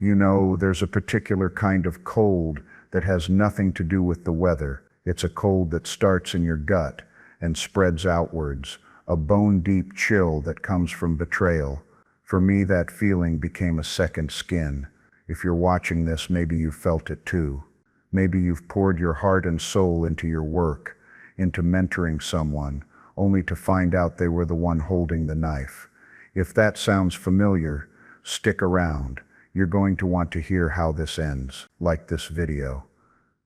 You know, there's a particular kind of cold that has nothing to do with the weather. It's a cold that starts in your gut and spreads outwards, a bone-deep chill that comes from betrayal. For me, that feeling became a second skin. If you're watching this, maybe you've felt it too. Maybe you've poured your heart and soul into your work, into mentoring someone, only to find out they were the one holding the knife. If that sounds familiar, stick around. You're going to want to hear how this ends, like this video.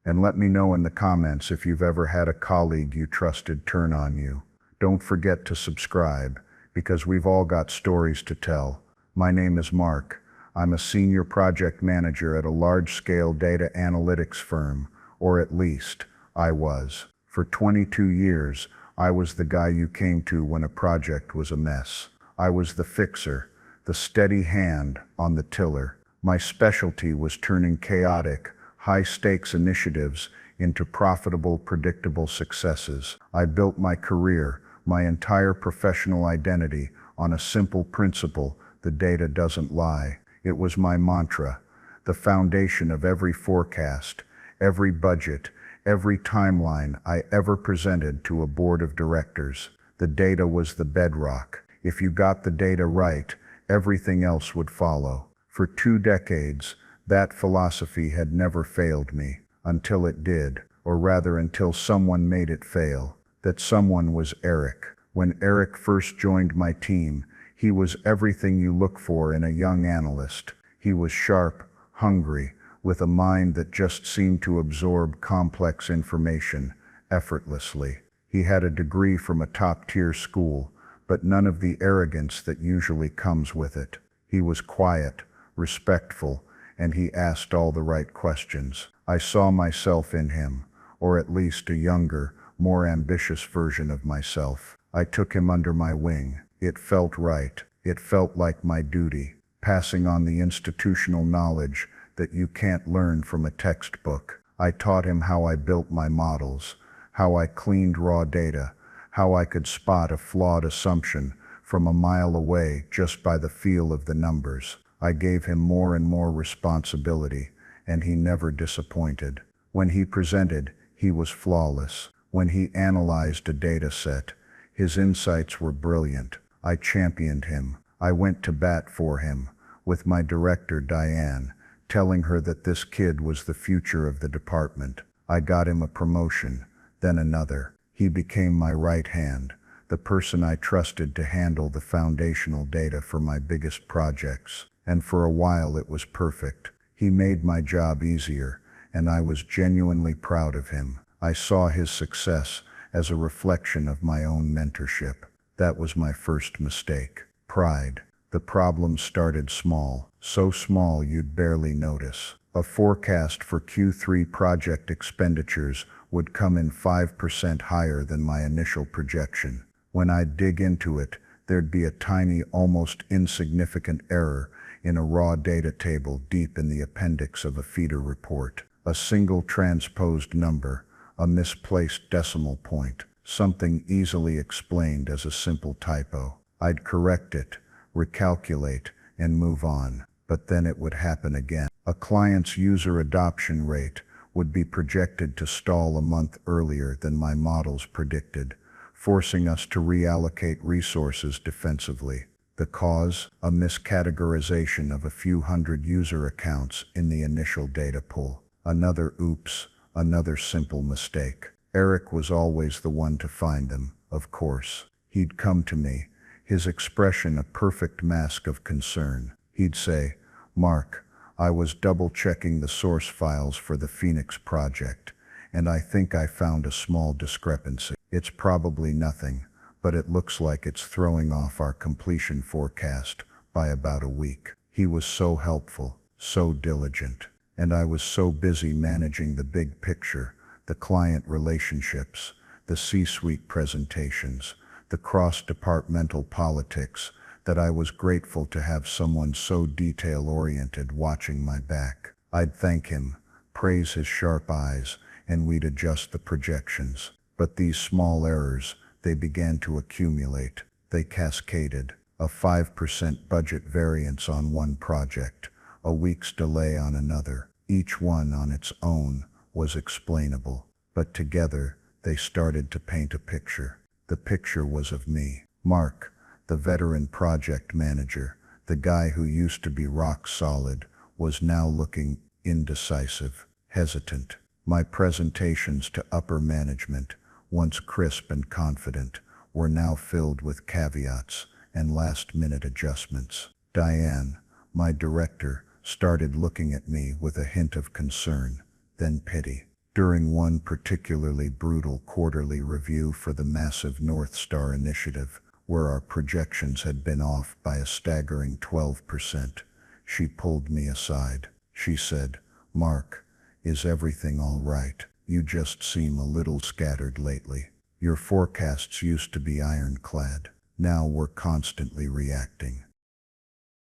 And let me know in the comments if you've ever had a colleague you trusted turn on you. Don't forget to subscribe, because we've all got stories to tell. My name is Mark. I'm a senior project manager at a large-scale data analytics firm, or at least, I was. For 22 years, I was the guy you came to when a project was a mess. I was the fixer, the steady hand on the tiller. My specialty was turning chaotic, high-stakes initiatives into profitable, predictable successes. I built my career, my entire professional identity, on a simple principle: the data doesn't lie. It was my mantra, the foundation of every forecast, every budget, every timeline I ever presented to a board of directors. The data was the bedrock. If you got the data right, everything else would follow. For 2 decades, that philosophy had never failed me, until it did, or rather until someone made it fail. That someone was Eric. When Eric first joined my team, he was everything you look for in a young analyst. He was sharp, hungry, with a mind that just seemed to absorb complex information effortlessly. He had a degree from a top-tier school, but none of the arrogance that usually comes with it. He was quiet, respectful, and he asked all the right questions. I saw myself in him, or at least a younger, more ambitious version of myself. I took him under my wing. It felt right. It felt like my duty, passing on the institutional knowledge that you can't learn from a textbook. I taught him how I built my models, how I cleaned raw data, how I could spot a flawed assumption from a mile away just by the feel of the numbers. I gave him more and more responsibility, and he never disappointed. When he presented, he was flawless. When he analyzed a data set, his insights were brilliant. I championed him. I went to bat for him, with my director Diane, telling her that this kid was the future of the department. I got him a promotion, then another. He became my right hand, the person I trusted to handle the foundational data for my biggest projects. And for a while it was perfect. He made my job easier, and I was genuinely proud of him. I saw his success as a reflection of my own mentorship. That was my first mistake. Pride. The problem started small, so small you'd barely notice. A forecast for Q3 project expenditures would come in 5% higher than my initial projection. When I'd dig into it, there'd be a tiny, almost insignificant error in a raw data table deep in the appendix of a feeder report. A single transposed number, a misplaced decimal point, something easily explained as a simple typo. I'd correct it, recalculate, and move on. But then it would happen again. A client's user adoption rate would be projected to stall a month earlier than my models predicted, forcing us to reallocate resources defensively. The cause? A miscategorization of a few hundred user accounts in the initial data pool. Another oops, another simple mistake. Eric was always the one to find them, of course. He'd come to me, his expression a perfect mask of concern. He'd say, "Mark, I was double-checking the source files for the Phoenix project, and I think I found a small discrepancy. It's probably nothing, but it looks like it's throwing off our completion forecast by about a week." He was so helpful, so diligent, and I was so busy managing the big picture, the client relationships, the C-suite presentations, the cross-departmental politics, that I was grateful to have someone so detail-oriented watching my back. I'd thank him, praise his sharp eyes, and we'd adjust the projections. But these small errors, they began to accumulate. They cascaded. A 5% budget variance on one project, a week's delay on another. Each one on its own was explainable, but together they started to paint a picture. The picture was of me, Mark, the veteran project manager, the guy who used to be rock solid, was now looking indecisive, hesitant. My presentations to upper management, once crisp and confident, were now filled with caveats and last-minute adjustments. Diane, my director, started looking at me with a hint of concern, then pity. During one particularly brutal quarterly review for the massive North Star initiative, where our projections had been off by a staggering 12%, she pulled me aside. She said, "Mark, is everything all right? You just seem a little scattered lately. Your forecasts used to be ironclad. Now we're constantly reacting."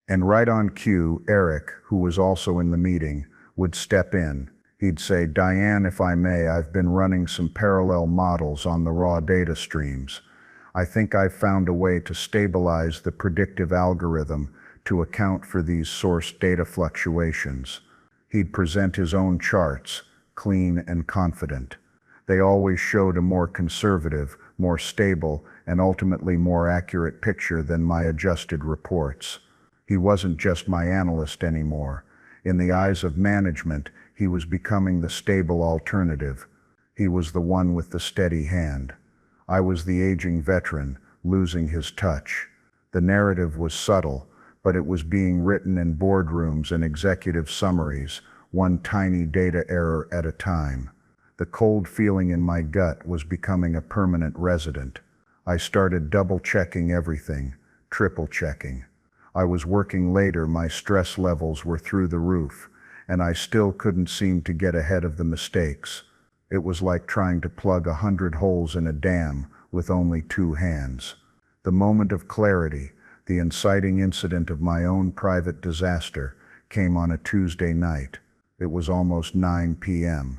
And right on cue, Eric, who was also in the meeting, would step in. He'd say, "Diane, if I may, I've been running some parallel models on the raw data streams. I think I've found a way to stabilize the predictive algorithm to account for these source data fluctuations." He'd present his own charts, clean and confident. They always showed a more conservative, more stable, and ultimately more accurate picture than my adjusted reports. He wasn't just my analyst anymore. In the eyes of management, he was becoming the stable alternative. He was the one with the steady hand. I was the aging veteran, losing his touch. The narrative was subtle, but it was being written in boardrooms and executive summaries, one tiny data error at a time. The cold feeling in my gut was becoming a permanent resident. I started double-checking everything, triple-checking. I was working later, my stress levels were through the roof, and I still couldn't seem to get ahead of the mistakes. It was like trying to plug 100 holes in a dam with only 2 hands. The moment of clarity, the inciting incident of my own private disaster, came on a Tuesday night. It was almost 9 p.m.,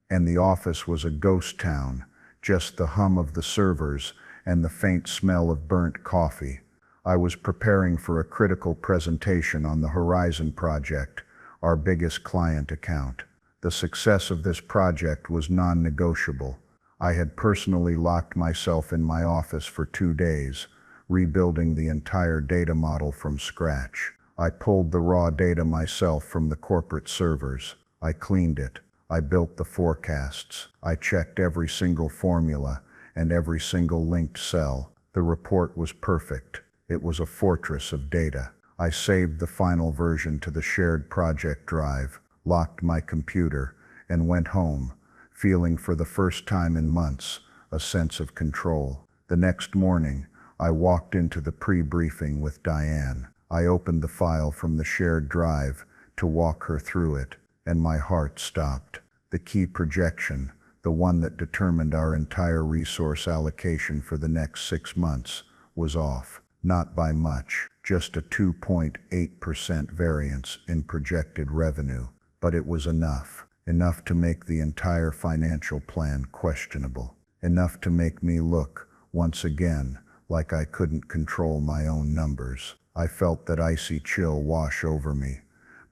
and the office was a ghost town, just the hum of the servers and the faint smell of burnt coffee. I was preparing for a critical presentation on the Horizon project, our biggest client account. The success of this project was non-negotiable. I had personally locked myself in my office for 2 days, rebuilding the entire data model from scratch. I pulled the raw data myself from the corporate servers. I cleaned it. I built the forecasts. I checked every single formula and every single linked cell. The report was perfect. It was a fortress of data. I saved the final version to the shared project drive, locked my computer, and went home, feeling for the first time in months a sense of control. The next morning, I walked into the pre-briefing with Diane. I opened the file from the shared drive to walk her through it, and my heart stopped. The key projection, the one that determined our entire resource allocation for the next 6 months, was off. Not by much, just a 2.8% variance in projected revenue, but it was enough to make the entire financial plan questionable, enough to make me look, once again, like I couldn't control my own numbers. I felt that icy chill wash over me,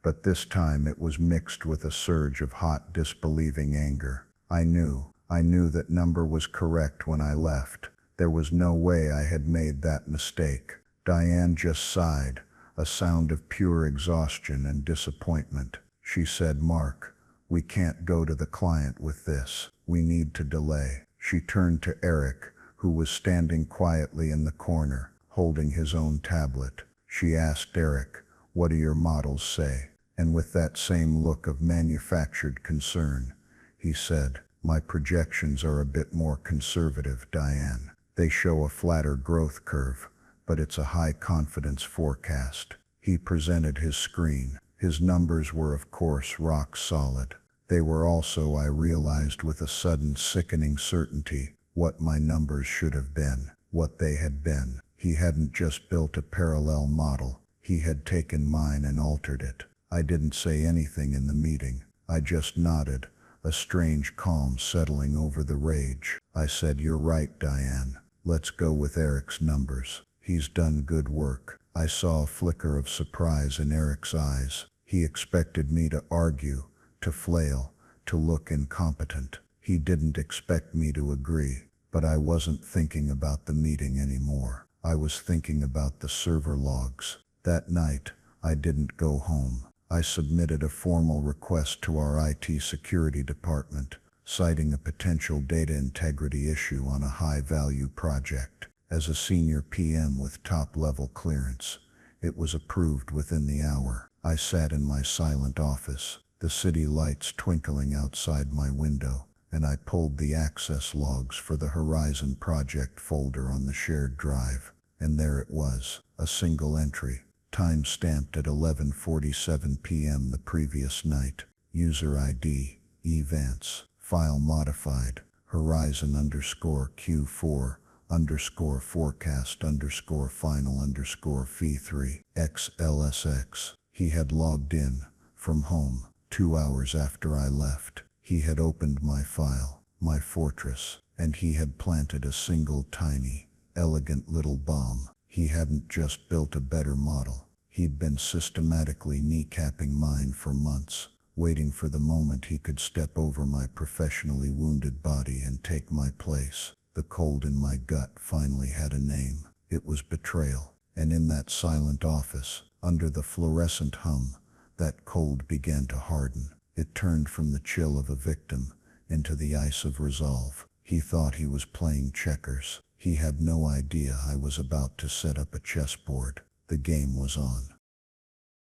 but this time it was mixed with a surge of hot, disbelieving anger. I knew that number was correct when I left. There was no way I had made that mistake. Diane just sighed, a sound of pure exhaustion and disappointment. She said, "Mark, we can't go to the client with this. We need to delay." She turned to Eric, who was standing quietly in the corner, holding his own tablet. She asked Eric, "What do your models say?" And with that same look of manufactured concern, he said, "My projections are a bit more conservative, Diane. They show a flatter growth curve, but it's a high-confidence forecast." He presented his screen. His numbers were, of course, rock solid. They were also, I realized with a sudden sickening certainty, what my numbers should have been, what they had been. He hadn't just built a parallel model. He had taken mine and altered it. I didn't say anything in the meeting. I just nodded, a strange calm settling over the rage. I said, "You're right, Diane. Let's go with Eric's numbers. He's done good work." I saw a flicker of surprise in Eric's eyes. He expected me to argue, to flail, to look incompetent. He didn't expect me to agree, but I wasn't thinking about the meeting anymore. I was thinking about the server logs. That night, I didn't go home. I submitted a formal request to our IT security department, citing a potential data integrity issue on a high-value project. As a senior PM with top-level clearance, it was approved within the hour. I sat in my silent office, the city lights twinkling outside my window, and I pulled the access logs for the Horizon project folder on the shared drive. And there it was, a single entry, time-stamped at 11:47 p.m. the previous night. User ID, Vance, file modified, Horizon_Q4_forecast_final_fee3 XLSX. He had logged in, from home, 2 hours after I left. He had opened my file, my fortress, and he had planted a single tiny, elegant little bomb. He hadn't just built a better model. He'd been systematically kneecapping mine for months, waiting for the moment he could step over my professionally wounded body and take my place. The cold in my gut finally had a name. It was betrayal. And in that silent office, under the fluorescent hum, that cold began to harden. It turned from the chill of a victim into the ice of resolve. He thought he was playing checkers. He had no idea I was about to set up a chessboard. The game was on.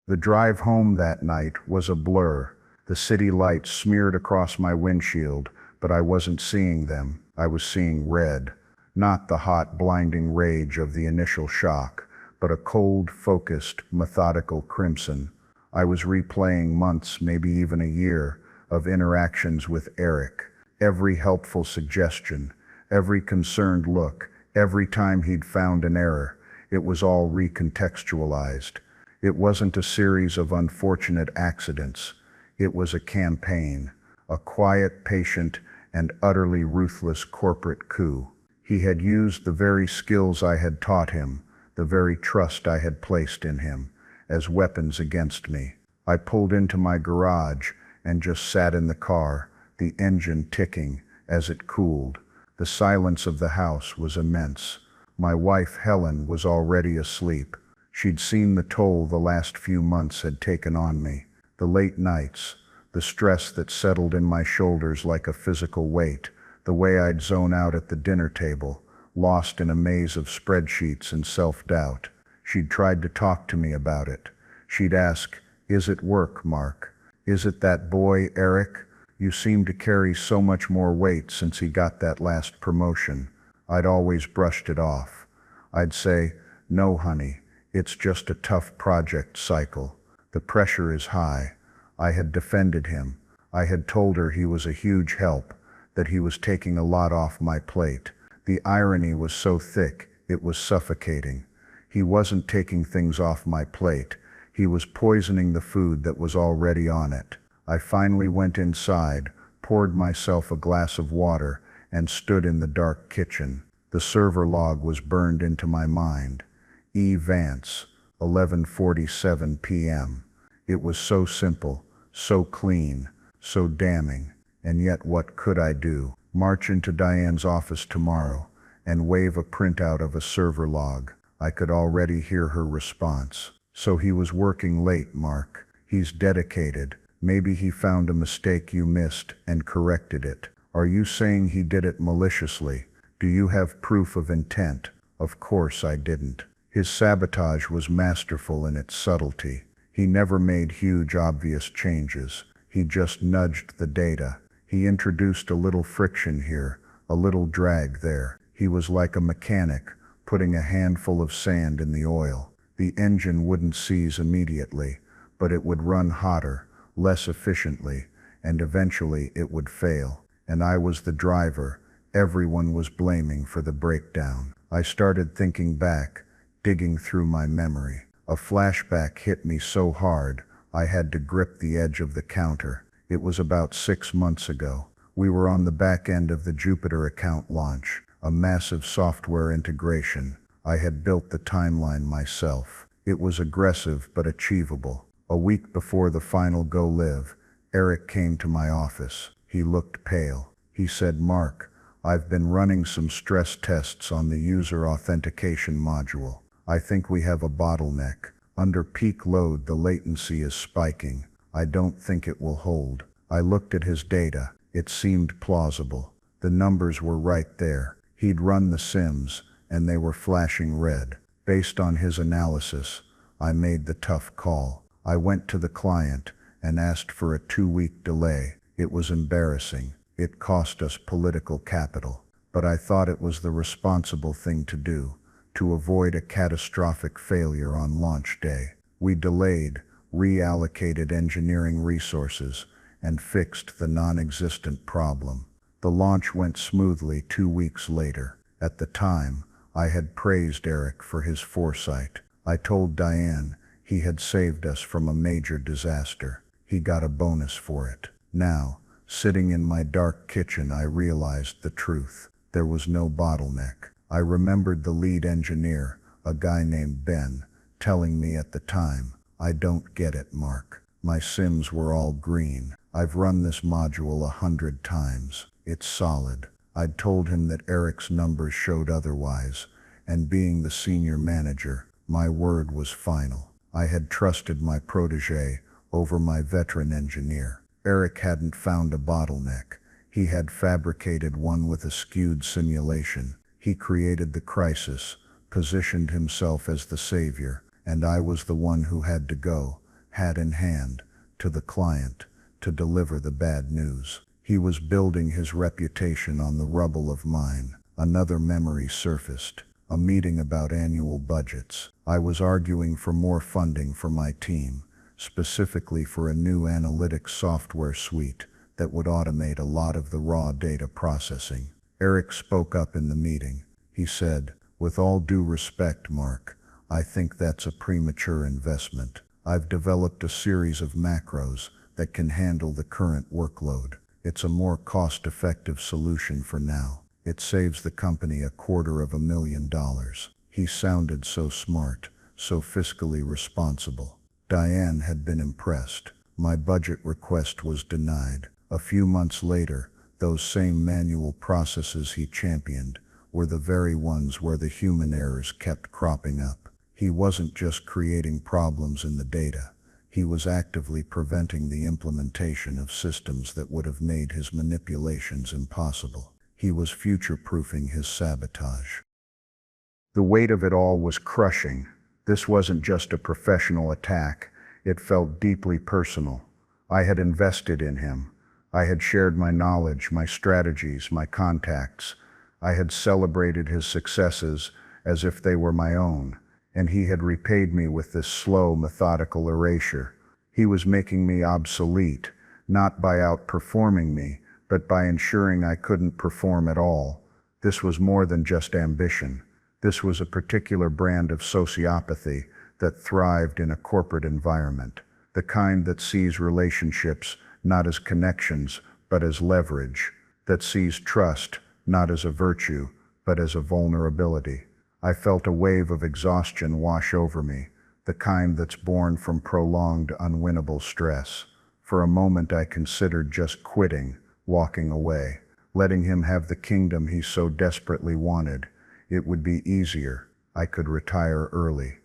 The drive home that night was a blur. The city lights smeared across my windshield, but I wasn't seeing them. I was seeing red. Not the hot, blinding rage of the initial shock, but a cold, focused, methodical crimson. I was replaying months, maybe even a year, of interactions with Eric. Every helpful suggestion, every concerned look, every time he'd found an error, it was all recontextualized. It wasn't a series of unfortunate accidents. It was a campaign, a quiet, patient, and utterly ruthless corporate coup. He had used the very skills I had taught him, the very trust I had placed in him, as weapons against me. I pulled into my garage and just sat in the car, the engine ticking as it cooled. The silence of the house was immense. My wife, Helen, was already asleep. She'd seen the toll the last few months had taken on me. The late nights, the stress that settled in my shoulders like a physical weight, the way I'd zone out at the dinner table, lost in a maze of spreadsheets and self-doubt. She'd tried to talk to me about it. She'd ask, "Is it work, Mark? Is it that boy, Eric? You seem to carry so much more weight since he got that last promotion." I'd always brushed it off. I'd say, "No, honey, it's just a tough project cycle. The pressure is high." I had defended him. I had told her he was a huge help, that he was taking a lot off my plate. The irony was so thick, it was suffocating. He wasn't taking things off my plate. He was poisoning the food that was already on it. I finally went inside, poured myself a glass of water, and stood in the dark kitchen. The server log was burned into my mind. Vance, 11:47 p.m. It was so simple, so clean, so damning. And yet what could I do? March into Diane's office tomorrow and wave a printout of a server log. I could already hear her response. "So he was working late, Mark. He's dedicated. Maybe he found a mistake you missed and corrected it. Are you saying he did it maliciously? Do you have proof of intent?" Of course I didn't. His sabotage was masterful in its subtlety. He never made huge, obvious changes. He just nudged the data. He introduced a little friction here, a little drag there. He was like a mechanic, putting a handful of sand in the oil. The engine wouldn't seize immediately, but it would run hotter, less efficiently, and eventually it would fail. And I was the driver. Everyone was blaming for the breakdown. I started thinking back, digging through my memory. A flashback hit me so hard, I had to grip the edge of the counter. It was about 6 months ago. We were on the back end of the Jupiter account launch, a massive software integration. I had built the timeline myself. It was aggressive but achievable. A week before the final go live, Eric came to my office. He looked pale. He said, "Mark, I've been running some stress tests on the user authentication module. I think we have a bottleneck. Under peak load, the latency is spiking. I don't think it will hold." I looked at his data. It seemed plausible. The numbers were right there. He'd run the sims, and they were flashing red. Based on his analysis, I made the tough call. I went to the client and asked for a 2-week delay. It was embarrassing. It cost us political capital. But I thought it was the responsible thing to do, to avoid a catastrophic failure on launch day. We delayed, reallocated engineering resources, and fixed the non-existent problem. The launch went smoothly 2 weeks later. At the time, I had praised Eric for his foresight. I told Diane he had saved us from a major disaster. He got a bonus for it. Now, sitting in my dark kitchen, I realized the truth. There was no bottleneck. I remembered the lead engineer, a guy named Ben, telling me at the time, "I don't get it, Mark. My sims were all green. I've run this module 100 times. It's solid." I'd told him that Eric's numbers showed otherwise, and being the senior manager, my word was final. I had trusted my protégé over my veteran engineer. Eric hadn't found a bottleneck. He had fabricated one with a skewed simulation. He created the crisis, positioned himself as the savior, and I was the one who had to go, hat in hand, to the client, to deliver the bad news. He was building his reputation on the rubble of mine. Another memory surfaced, a meeting about annual budgets. I was arguing for more funding for my team, specifically for a new analytics software suite that would automate a lot of the raw data processing. Eric spoke up in the meeting. He said, "With all due respect, Mark, I think that's a premature investment. I've developed a series of macros that can handle the current workload. It's a more cost-effective solution for now. It saves the company $250,000. He sounded so smart, so fiscally responsible. Diane had been impressed. My budget request was denied. A few months later, those same manual processes he championed were the very ones where the human errors kept cropping up. He wasn't just creating problems in the data. He was actively preventing the implementation of systems that would have made his manipulations impossible. He was future-proofing his sabotage. The weight of it all was crushing. This wasn't just a professional attack. It felt deeply personal. I had invested in him. I had shared my knowledge, my strategies, my contacts. I had celebrated his successes as if they were my own, and he had repaid me with this slow, methodical erasure. He was making me obsolete, not by outperforming me, but by ensuring I couldn't perform at all. This was more than just ambition. This was a particular brand of sociopathy that thrived in a corporate environment, the kind that sees relationships not as connections, but as leverage, that sees trust not as a virtue, but as a vulnerability. I felt a wave of exhaustion wash over me, the kind that's born from prolonged, unwinnable stress. For a moment I considered just quitting, walking away, letting him have the kingdom he so desperately wanted. It would be easier. I could retire early.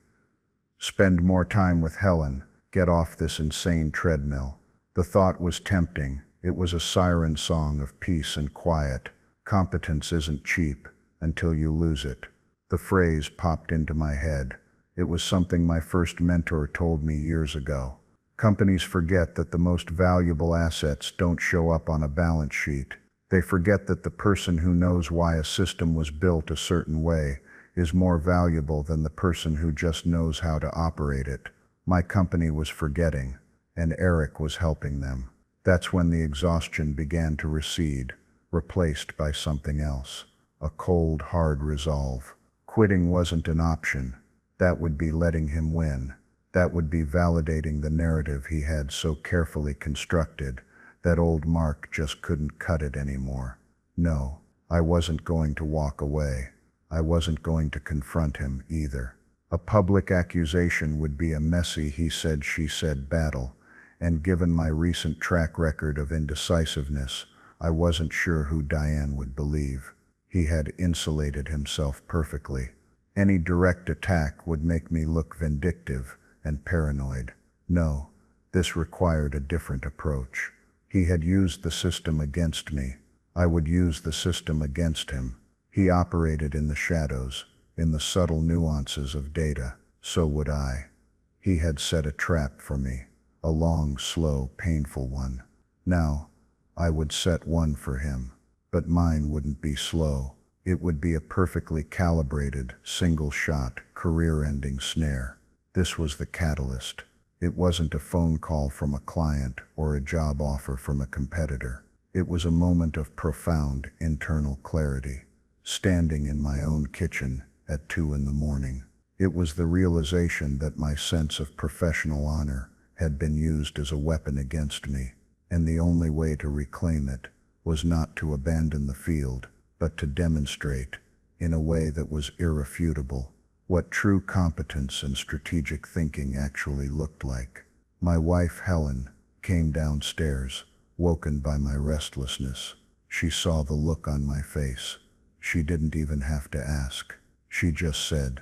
Spend more time with Helen, get off this insane treadmill. The thought was tempting. It was a siren song of peace and quiet. Competence isn't cheap until you lose it. The phrase popped into my head. It was something my first mentor told me years ago. Companies forget that the most valuable assets don't show up on a balance sheet. They forget that the person who knows why a system was built a certain way is more valuable than the person who just knows how to operate it. My company was forgetting, and Eric was helping them. That's when the exhaustion began to recede, replaced by something else. A cold, hard resolve. Quitting wasn't an option. That would be letting him win. That would be validating the narrative he had so carefully constructed. That old Mark just couldn't cut it anymore. No, I wasn't going to walk away. I wasn't going to confront him either. A public accusation would be a messy he said she said battle, and given my recent track record of indecisiveness, I wasn't sure who Diane would believe. He had insulated himself perfectly. Any direct attack would make me look vindictive and paranoid. No, this required a different approach. He had used the system against me. I would use the system against him. He operated in the shadows, in the subtle nuances of data. So would I. He had set a trap for me, a long, slow, painful one. Now, I would set one for him, but mine wouldn't be slow. It would be a perfectly calibrated, single-shot, career-ending snare. This was the catalyst. It wasn't a phone call from a client or a job offer from a competitor. It was a moment of profound internal clarity, standing in my own kitchen at 2 a.m. It was the realization that my sense of professional honor had been used as a weapon against me, and the only way to reclaim it was not to abandon the field, but to demonstrate, in a way that was irrefutable, what true competence and strategic thinking actually looked like. My wife, Helen, came downstairs, woken by my restlessness. She saw the look on my face. She didn't even have to ask. She just said,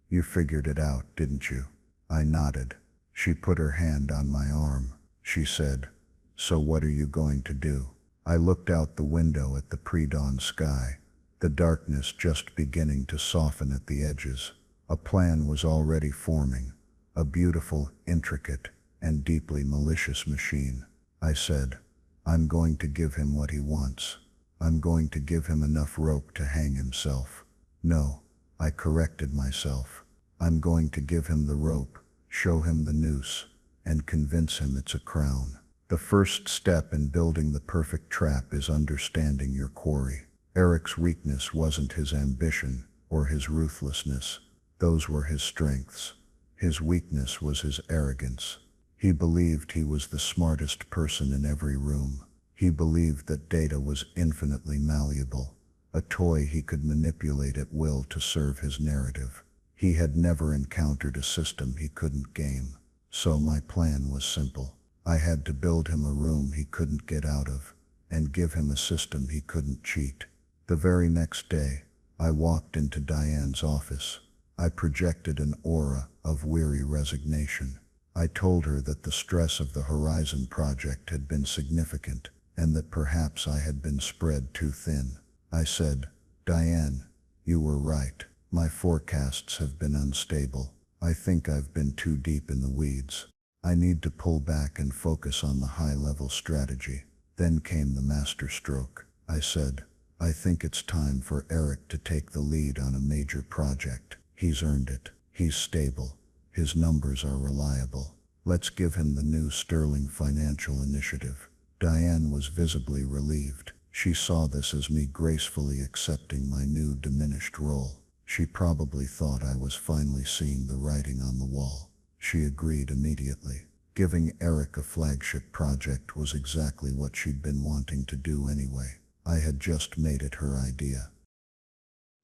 "You figured it out, didn't you?" I nodded. She put her hand on my arm. She said, "So what are you going to do?" I looked out the window at the pre-dawn sky, the darkness just beginning to soften at the edges. A plan was already forming, a beautiful, intricate, and deeply malicious machine. I said, "I'm going to give him what he wants. I'm going to give him enough rope to hang himself." No, I corrected myself. I'm going to give him the rope, show him the noose, and convince him it's a crown. The first step in building the perfect trap is understanding your quarry. Eric's weakness wasn't his ambition or his ruthlessness. Those were his strengths. His weakness was his arrogance. He believed he was the smartest person in every room. He believed that data was infinitely malleable, a toy he could manipulate at will to serve his narrative. He had never encountered a system he couldn't game. So my plan was simple. I had to build him a room he couldn't get out of, and give him a system he couldn't cheat. The very next day, I walked into Diane's office. I projected an aura of weary resignation. I told her that the stress of the Horizon project had been significant, and that perhaps I had been spread too thin. I said, "Diane, you were right. My forecasts have been unstable. I think I've been too deep in the weeds. I need to pull back and focus on the high-level strategy." Then came the masterstroke. I said, "I think it's time for Eric to take the lead on a major project. He's earned it. He's stable. His numbers are reliable. Let's give him the new Sterling Financial Initiative." Diane was visibly relieved. She saw this as me gracefully accepting my new diminished role. She probably thought I was finally seeing the writing on the wall. She agreed immediately. Giving Eric a flagship project was exactly what she'd been wanting to do anyway. I had just made it her idea.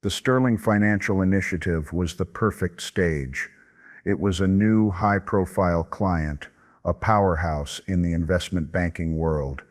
The Sterling Financial Initiative was the perfect stage. It was a new, high-profile client, a powerhouse in the investment banking world.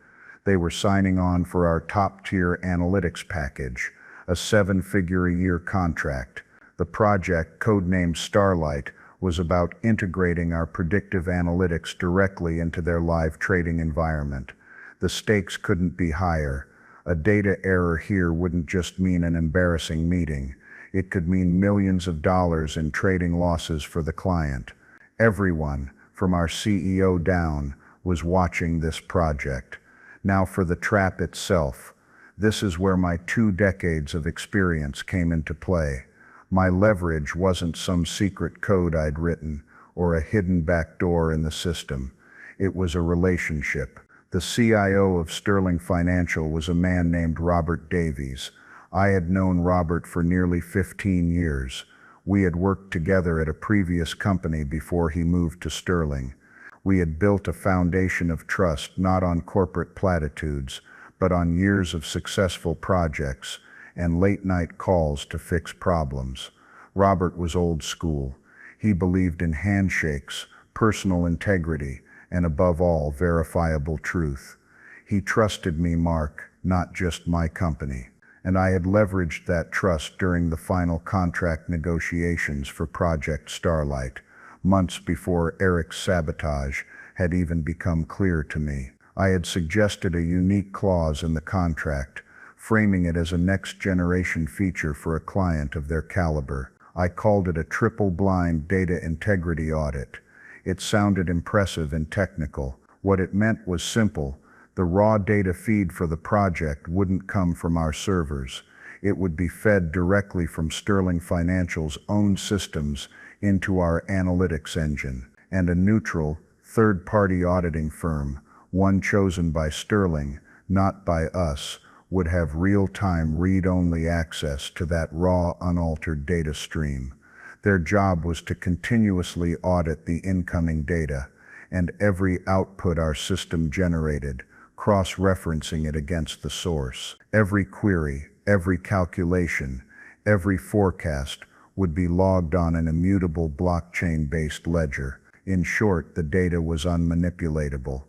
They were signing on for our top-tier analytics package, a 7-figure-a-year contract. The project, codenamed Starlight, was about integrating our predictive analytics directly into their live trading environment. The stakes couldn't be higher. A data error here wouldn't just mean an embarrassing meeting. It could mean millions of dollars in trading losses for the client. Everyone, from our CEO down, was watching this project. Now for the trap itself. This is where my 2 decades of experience came into play. My leverage wasn't some secret code I'd written or a hidden backdoor in the system. It was a relationship. The CIO of Sterling Financial was a man named Robert Davies. I had known Robert for nearly 15 years. We had worked together at a previous company before he moved to Sterling. We had built a foundation of trust not on corporate platitudes, but on years of successful projects and late-night calls to fix problems. Robert was old school. He believed in handshakes, personal integrity, and above all, verifiable truth. He trusted me, Mark, not just my company. And I had leveraged that trust during the final contract negotiations for Project Starlight, months before Eric's sabotage had even become clear to me. I had suggested a unique clause in the contract, framing it as a next-generation feature for a client of their caliber. I called it a triple-blind data integrity audit. It sounded impressive and technical. What it meant was simple. The raw data feed for the project wouldn't come from our servers. It would be fed directly from Sterling Financial's own systems into our analytics engine, and a neutral, third-party auditing firm, one chosen by Sterling, not by us, would have real-time read-only access to that raw, unaltered data stream. Their job was to continuously audit the incoming data and every output our system generated, cross-referencing it against the source. Every query, every calculation, every forecast would be logged on an immutable blockchain-based ledger. In short, the data was unmanipulatable.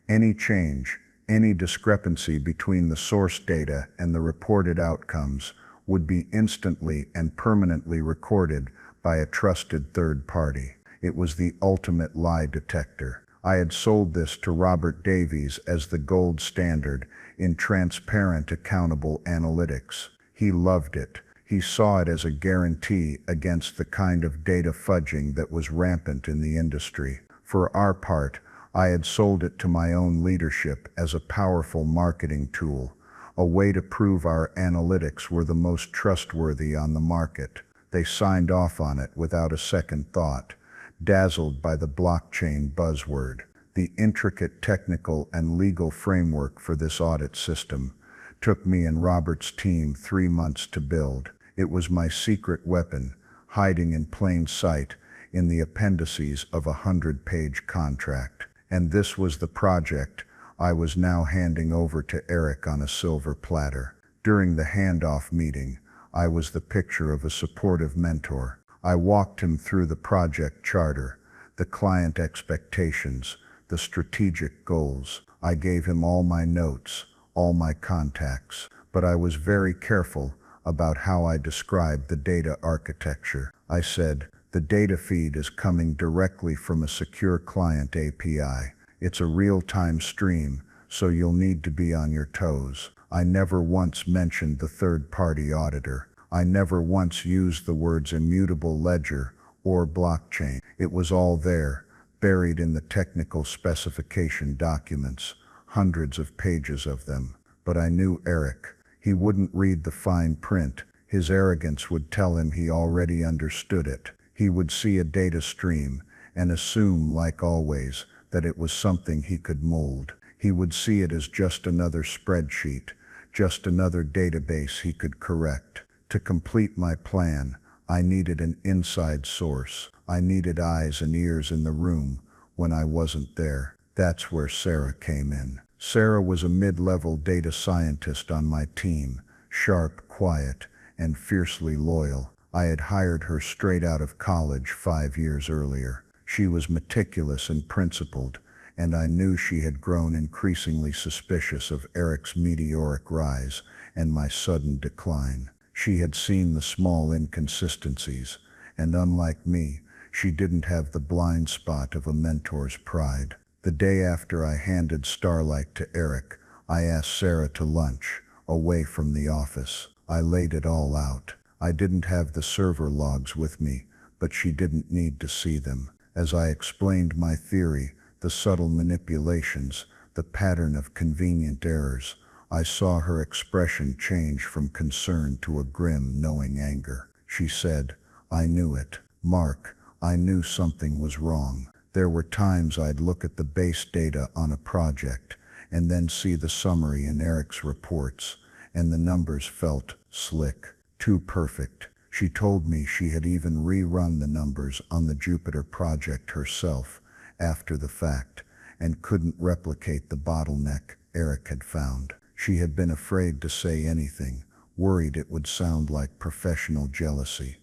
Any change, any discrepancy between the source data and the reported outcomes would be instantly and permanently recorded by a trusted third party. It was the ultimate lie detector. I had sold this to Robert Davies as the gold standard in transparent, accountable analytics. He loved it. He saw it as a guarantee against the kind of data fudging that was rampant in the industry. For our part, I had sold it to my own leadership as a powerful marketing tool, a way to prove our analytics were the most trustworthy on the market. They signed off on it without a second thought, dazzled by the blockchain buzzword. The intricate technical and legal framework for this audit system took me and Robert's team 3 months to build. It was my secret weapon, hiding in plain sight in the appendices of a 100-page contract. And this was the project I was now handing over to Eric on a silver platter. During the handoff meeting, I was the picture of a supportive mentor. I walked him through the project charter, the client expectations, the strategic goals. I gave him all my notes, all my contacts, but I was very careful about how I described the data architecture. I said, the data feed is coming directly from a secure client API. It's a real-time stream, so you'll need to be on your toes. I never once mentioned the third-party auditor. I never once used the words immutable ledger or blockchain. It was all there, buried in the technical specification documents, hundreds of pages of them. But I knew Eric. He wouldn't read the fine print. His arrogance would tell him he already understood it. He would see a data stream and assume, like always, that it was something he could mold. He would see it as just another spreadsheet, just another database he could correct. To complete my plan, I needed an inside source. I needed eyes and ears in the room when I wasn't there. That's where Sarah came in. Sarah was a mid-level data scientist on my team, sharp, quiet, and fiercely loyal. I had hired her straight out of college 5 years earlier. She was meticulous and principled, and I knew she had grown increasingly suspicious of Eric's meteoric rise and my sudden decline. She had seen the small inconsistencies, and unlike me, she didn't have the blind spot of a mentor's pride. The day after I handed Starlight to Eric, I asked Sarah to lunch, away from the office. I laid it all out. I didn't have the server logs with me, but she didn't need to see them. As I explained my theory, the subtle manipulations, the pattern of convenient errors, I saw her expression change from concern to a grim, knowing anger. She said, I knew it. Mark, I knew something was wrong. There were times I'd look at the base data on a project and then see the summary in Eric's reports, and the numbers felt slick, too perfect. She told me she had even rerun the numbers on the Jupiter project herself after the fact and couldn't replicate the bottleneck Eric had found. She had been afraid to say anything, worried it would sound like professional jealousy.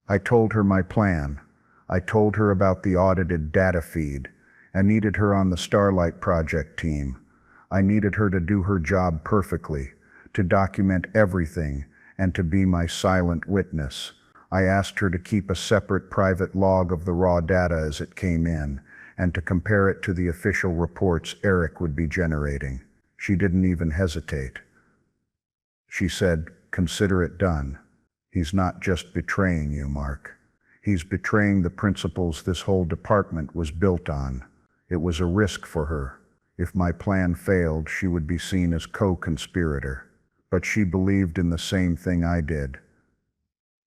I told her my plan, I told her about the audited data feed. I needed her on the Starlight project team. I needed her to do her job perfectly, to document everything, and to be my silent witness. I asked her to keep a separate private log of the raw data as it came in, and to compare it to the official reports Eric would be generating. She didn't even hesitate. She said, "Consider it done. He's not just betraying you, Mark. He's betraying the principles this whole department was built on." It was a risk for her. If my plan failed, she would be seen as co-conspirator. But she believed in the same thing I did.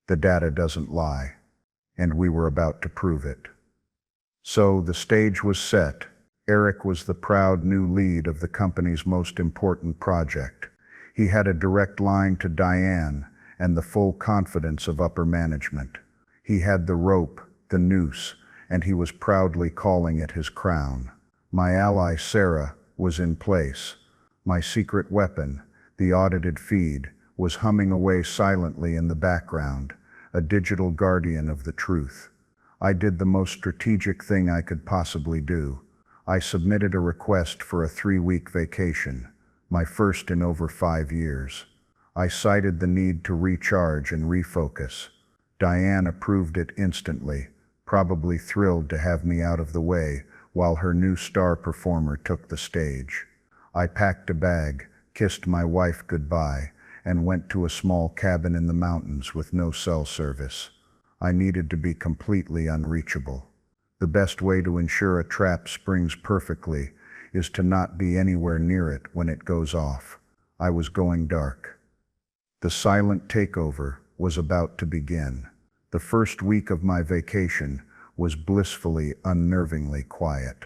The data doesn't lie, and we were about to prove it. So the stage was set. Eric was the proud new lead of the company's most important project. He had a direct line to Diane and the full confidence of upper management. He had the rope, the noose, and he was proudly calling it his crown. My ally Sarah was in place. My secret weapon, the audited feed, was humming away silently in the background, a digital guardian of the truth. I did the most strategic thing I could possibly do. I submitted a request for a 3-week vacation, my first in over 5 years. I cited the need to recharge and refocus. Diane approved it instantly, probably thrilled to have me out of the way while her new star performer took the stage. I packed a bag, kissed my wife goodbye, and went to a small cabin in the mountains with no cell service. I needed to be completely unreachable. The best way to ensure a trap springs perfectly is to not be anywhere near it when it goes off. I was going dark. The silent takeover was about to begin. The first week of my vacation was blissfully, unnervingly quiet.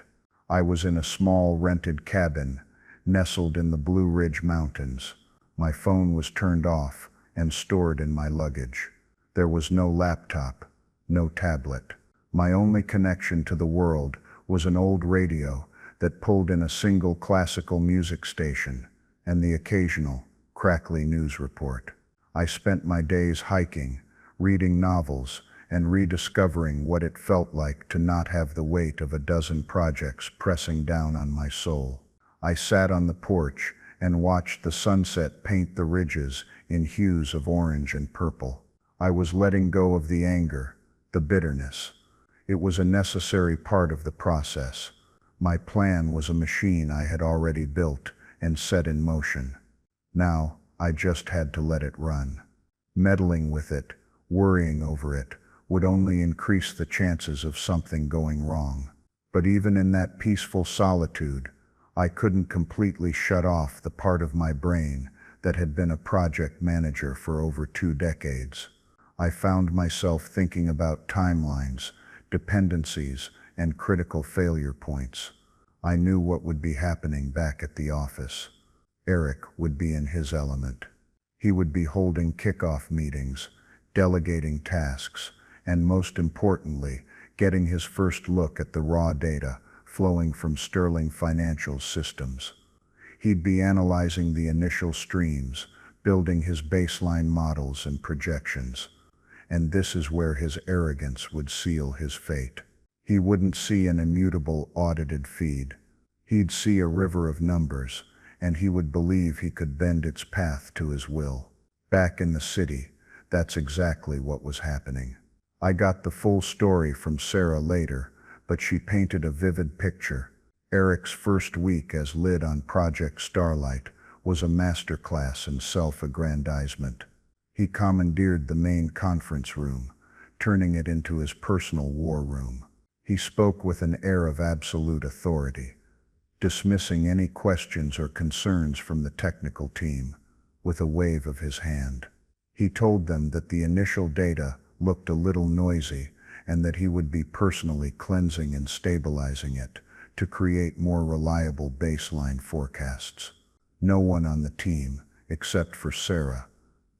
I was in a small rented cabin, nestled in the Blue Ridge Mountains. My phone was turned off and stored in my luggage. There was no laptop, no tablet. My only connection to the world was an old radio that pulled in a single classical music station and the occasional, crackly news report. I spent my days hiking, reading novels, and rediscovering what it felt like to not have the weight of a dozen projects pressing down on my soul. I sat on the porch and watched the sunset paint the ridges in hues of orange and purple. I was letting go of the anger, the bitterness. It was a necessary part of the process. My plan was a machine I had already built and set in motion. Now, I just had to let it run. Meddling with it, worrying over it, would only increase the chances of something going wrong. But even in that peaceful solitude, I couldn't completely shut off the part of my brain that had been a project manager for over 2 decades. I found myself thinking about timelines, dependencies, and critical failure points. I knew what would be happening back at the office. Eric would be in his element. He would be holding kickoff meetings, delegating tasks, and most importantly, getting his first look at the raw data flowing from Sterling Financial systems. He'd be analyzing the initial streams, building his baseline models and projections. And this is where his arrogance would seal his fate. He wouldn't see an immutable audited feed. He'd see a river of numbers, and he would believe he could bend its path to his will. Back in the city, that's exactly what was happening. I got the full story from Sarah later, but she painted a vivid picture. Eric's first week as lead on Project Starlight was a masterclass in self-aggrandizement. He commandeered the main conference room, turning it into his personal war room. He spoke with an air of absolute authority, dismissing any questions or concerns from the technical team with a wave of his hand. He told them that the initial data looked a little noisy and that he would be personally cleansing and stabilizing it to create more reliable baseline forecasts. No one on the team, except for Sarah,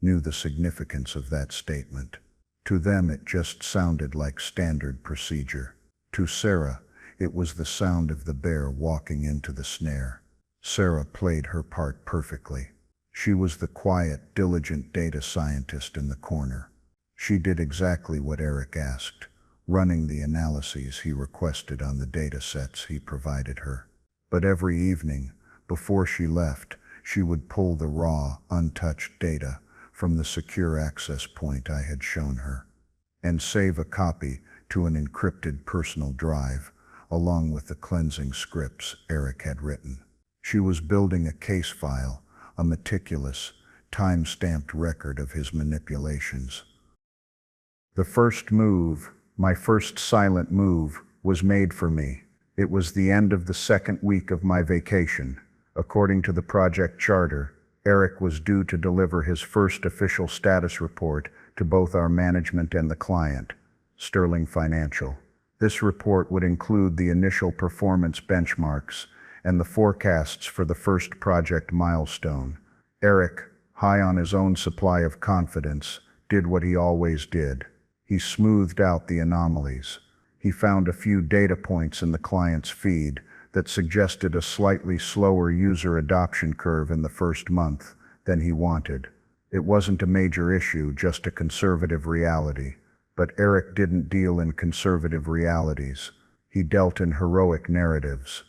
knew the significance of that statement. To them it just sounded like standard procedure. To Sarah, it was the sound of the bear walking into the snare. Sarah played her part perfectly. She was the quiet, diligent data scientist in the corner. She did exactly what Eric asked, running the analyses he requested on the data sets he provided her. But every evening, before she left, she would pull the raw, untouched data from the secure access point I had shown her, and save a copy to an encrypted personal drive, along with the cleansing scripts Eric had written. She was building a case file, a meticulous, time-stamped record of his manipulations. The first move, my first silent move, was made for me. It was the end of the second week of my vacation. According to the project charter, Eric was due to deliver his first official status report to both our management and the client, Sterling Financial. This report would include the initial performance benchmarks and the forecasts for the first project milestone. Eric, high on his own supply of confidence, did what he always did. He smoothed out the anomalies. He found a few data points in the client's feed that suggested a slightly slower user adoption curve in the first month than he wanted. It wasn't a major issue, just a conservative reality. But Eric didn't deal in conservative realities. He dealt in heroic narratives.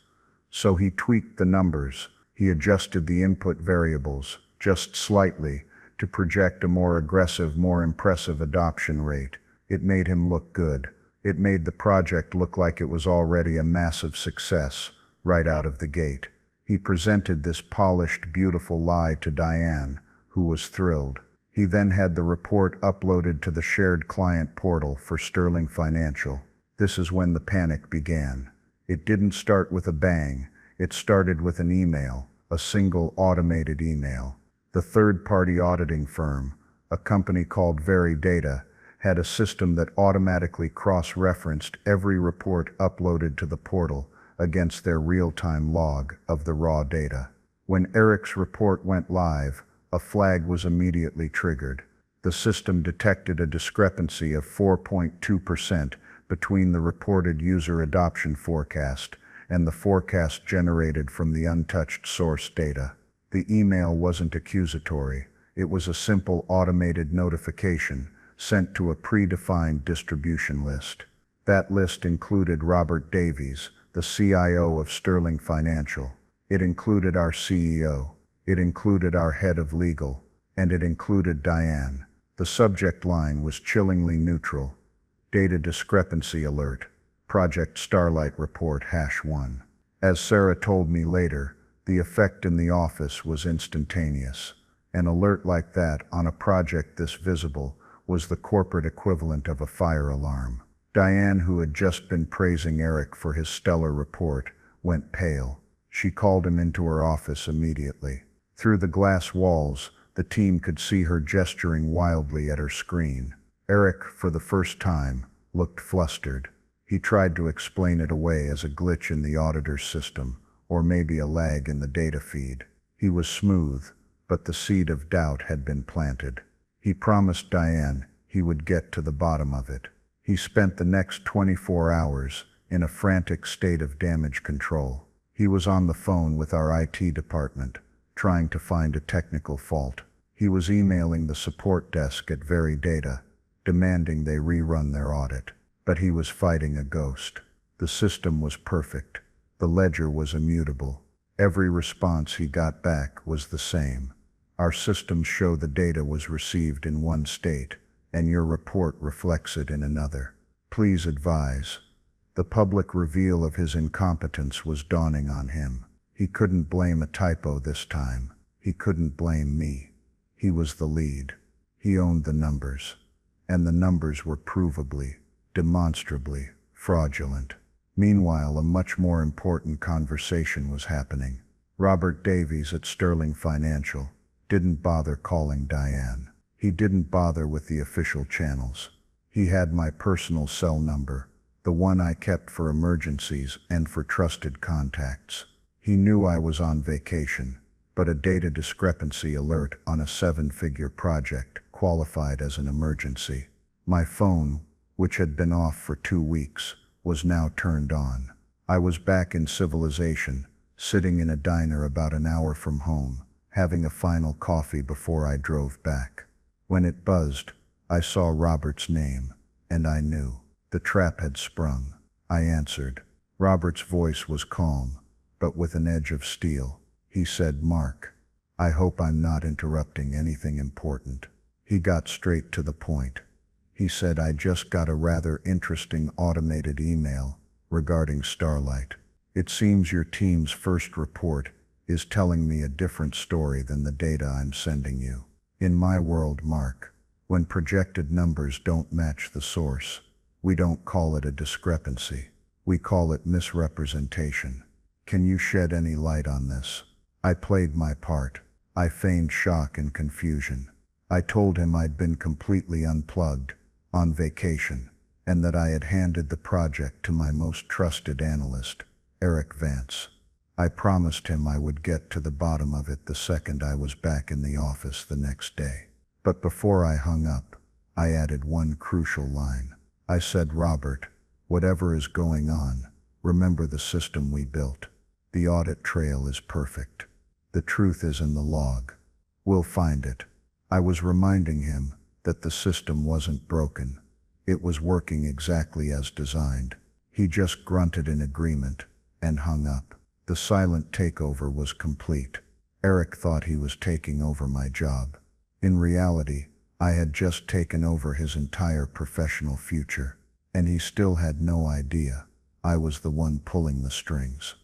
So he tweaked the numbers. He adjusted the input variables, just slightly, to project a more aggressive, more impressive adoption rate. It made him look good. It made the project look like it was already a massive success, right out of the gate. He presented this polished, beautiful lie to Diane, who was thrilled. He then had the report uploaded to the shared client portal for Sterling Financial. This is when the panic began. It didn't start with a bang. It started with an email, a single automated email. The third-party auditing firm, a company called Veridata, had a system that automatically cross-referenced every report uploaded to the portal against their real-time log of the raw data. When Eric's report went live, a flag was immediately triggered. The system detected a discrepancy of 4.2% between the reported user adoption forecast and the forecast generated from the untouched source data. The email wasn't accusatory. It was a simple automated notification sent to a predefined distribution list. That list included Robert Davies, the CIO of Sterling Financial. It included our CEO. It included our head of legal. And it included Diane. The subject line was chillingly neutral. Data discrepancy alert. Project Starlight Report #1. As Sarah told me later, the effect in the office was instantaneous. An alert like that on a project this visible was the corporate equivalent of a fire alarm. Diane, who had just been praising Eric for his stellar report, went pale. She called him into her office immediately. Through the glass walls, the team could see her gesturing wildly at her screen. Eric, for the first time, looked flustered. He tried to explain it away as a glitch in the auditor's system, or maybe a lag in the data feed. He was smooth, but the seed of doubt had been planted. He promised Diane he would get to the bottom of it. He spent the next 24 hours in a frantic state of damage control. He was on the phone with our IT department, trying to find a technical fault. He was emailing the support desk at Veridata, demanding they rerun their audit. But he was fighting a ghost. The system was perfect. The ledger was immutable. Every response he got back was the same. Our systems show the data was received in one state, and your report reflects it in another. Please advise. The public reveal of his incompetence was dawning on him. He couldn't blame a typo this time. He couldn't blame me. He was the lead. He owned the numbers. And the numbers were provably, demonstrably fraudulent. Meanwhile, a much more important conversation was happening. Robert Davies at Sterling Financial didn't bother calling Diane. He didn't bother with the official channels. He had my personal cell number, the one I kept for emergencies and for trusted contacts. He knew I was on vacation, but a data discrepancy alert on a 7-figure project qualified as an emergency. My phone, which had been off for 2 weeks, was now turned on. I was back in civilization, sitting in a diner about an hour from home, having a final coffee before I drove back. When it buzzed, I saw Robert's name, and I knew. The trap had sprung. I answered. Robert's voice was calm, but with an edge of steel. He said, "Mark, I hope I'm not interrupting anything important." He got straight to the point. He said, "I just got a rather interesting automated email regarding Starlight. It seems your team's first report is telling me a different story than the data I'm sending you. In my world, Mark, when projected numbers don't match the source, we don't call it a discrepancy. We call it misrepresentation. Can you shed any light on this?" I played my part. I feigned shock and confusion. I told him I'd been completely unplugged, on vacation, and that I had handed the project to my most trusted analyst, Eric Vance. I promised him I would get to the bottom of it the second I was back in the office the next day. But before I hung up, I added one crucial line. I said, "Robert, whatever is going on, remember the system we built. The audit trail is perfect. The truth is in the log. We'll find it." I was reminding him that the system wasn't broken. It was working exactly as designed. He just grunted in agreement and hung up. The silent takeover was complete. Eric thought he was taking over my job. In reality, I had just taken over his entire professional future, and he still had no idea I was the one pulling the strings.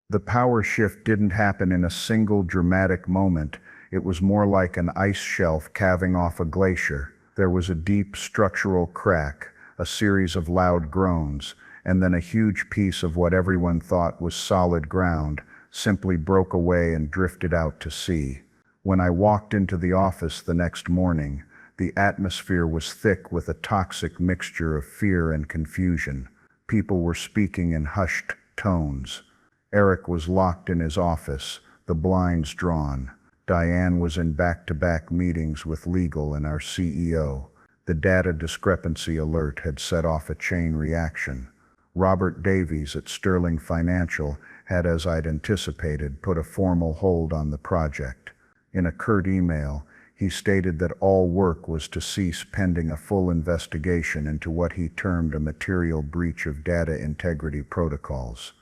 The power shift didn't happen in a single dramatic moment. It was more like an ice shelf calving off a glacier. There was a deep structural crack, a series of loud groans, and then a huge piece of what everyone thought was solid ground simply broke away and drifted out to sea. When I walked into the office the next morning, the atmosphere was thick with a toxic mixture of fear and confusion. People were speaking in hushed tones. Eric was locked in his office, the blinds drawn. Diane was in back-to-back meetings with legal and our CEO. The data discrepancy alert had set off a chain reaction. Robert Davies at Sterling Financial had, as I'd anticipated, put a formal hold on the project. In a curt email, he stated that all work was to cease pending a full investigation into what he termed a material breach of data integrity protocols.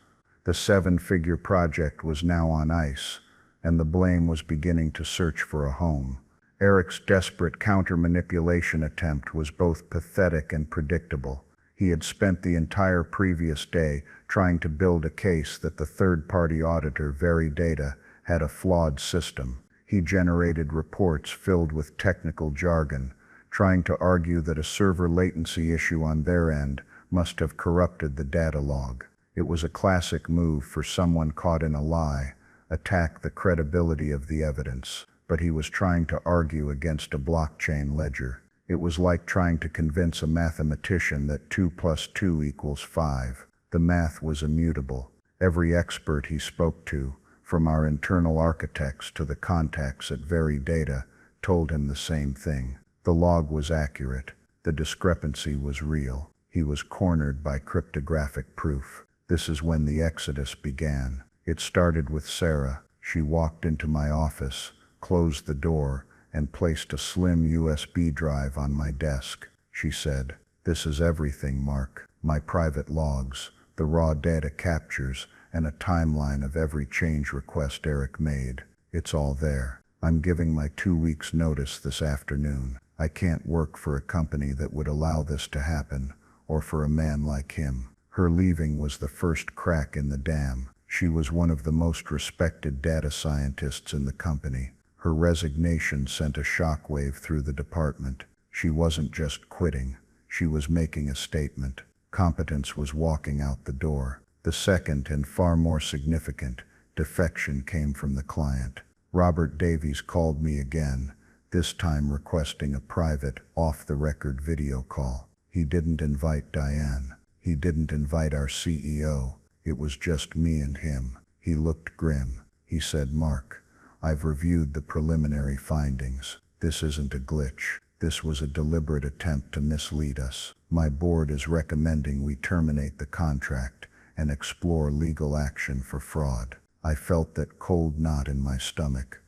The seven-figure project was now on ice, and the blame was beginning to search for a home. Eric's desperate counter-manipulation attempt was both pathetic and predictable. He had spent the entire previous day trying to build a case that the third-party auditor Veridata had a flawed system. He generated reports filled with technical jargon, trying to argue that a server latency issue on their end must have corrupted the data log. It was a classic move for someone caught in a lie, attack the credibility of the evidence, but he was trying to argue against a blockchain ledger. It was like trying to convince a mathematician that 2 + 2 = 5. The math was immutable. Every expert he spoke to, from our internal architects to the contacts at Veridata, told him the same thing. The log was accurate. The discrepancy was real. He was cornered by cryptographic proof. This is when the exodus began. It started with Sarah. She walked into my office, closed the door, and placed a slim USB drive on my desk. She said, "This is everything, Mark. My private logs, the raw data captures, and a timeline of every change request Eric made. It's all there. I'm giving my 2 weeks notice this afternoon. I can't work for a company that would allow this to happen, or for a man like him." Her leaving was the first crack in the dam. She was one of the most respected data scientists in the company. Her resignation sent a shockwave through the department. She wasn't just quitting. She was making a statement. Competence was walking out the door. The second, and far more significant, defection came from the client. Robert Davies called me again, this time requesting a private, off-the-record video call. He didn't invite Diane. He didn't invite our CEO. It was just me and him. He looked grim. He said, "Mark, I've reviewed the preliminary findings. This isn't a glitch. This was a deliberate attempt to mislead us. My board is recommending we terminate the contract and explore legal action for fraud." I felt that cold knot in my stomach,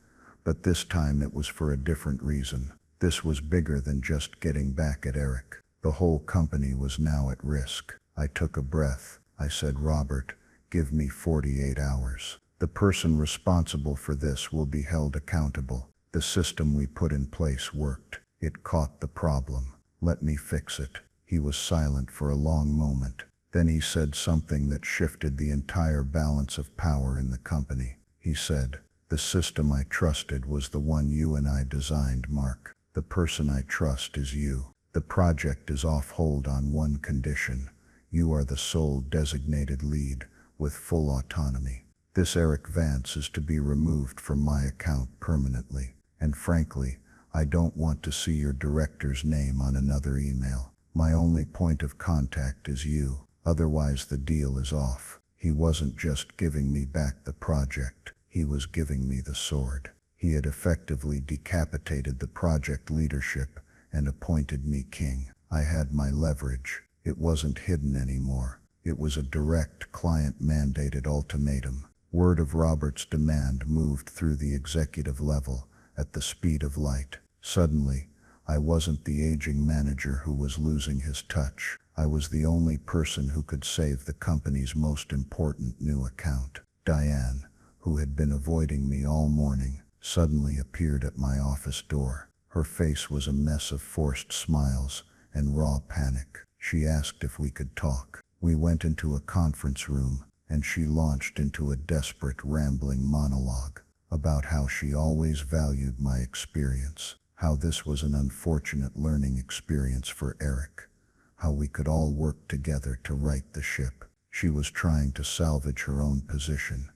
but this time it was for a different reason. This was bigger than just getting back at Eric. The whole company was now at risk. I took a breath. I said, Robert, give me 48 hours. The person responsible for this will be held accountable. The system we put in place worked. It caught the problem. Let me fix it. He was silent for a long moment. Then he said something that shifted the entire balance of power in the company. He said, the system I trusted was the one you and I designed, Mark. The person I trust is you. The project is off hold on one condition. You are the sole designated lead with full autonomy. This Eric Vance is to be removed from my account permanently. And frankly, I don't want to see your director's name on another email. My only point of contact is you. Otherwise the deal is off. He wasn't just giving me back the project. He was giving me the sword. He had effectively decapitated the project leadership and appointed me king. I had my leverage. It wasn't hidden anymore. It was a direct client-mandated ultimatum. Word of Robert's demand moved through the executive level at the speed of light. Suddenly, I wasn't the aging manager who was losing his touch. I was the only person who could save the company's most important new account. Diane, who had been avoiding me all morning, suddenly appeared at my office door. Her face was a mess of forced smiles and raw panic. She asked if we could talk. We went into a conference room, and she launched into a desperate, rambling monologue about how she always valued my experience, how this was an unfortunate learning experience for Eric, how we could all work together to right the ship. She was trying to salvage her own position,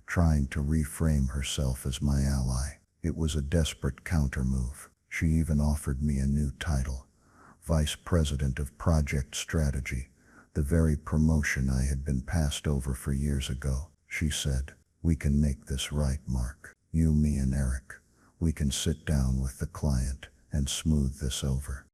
trying to reframe herself as my ally. It was a desperate countermove. She even offered me a new title, Vice President of Project Strategy, the very promotion I had been passed over for years ago. She said, we can make this right, Mark. You, me, and Eric. We can sit down with the client and smooth this over.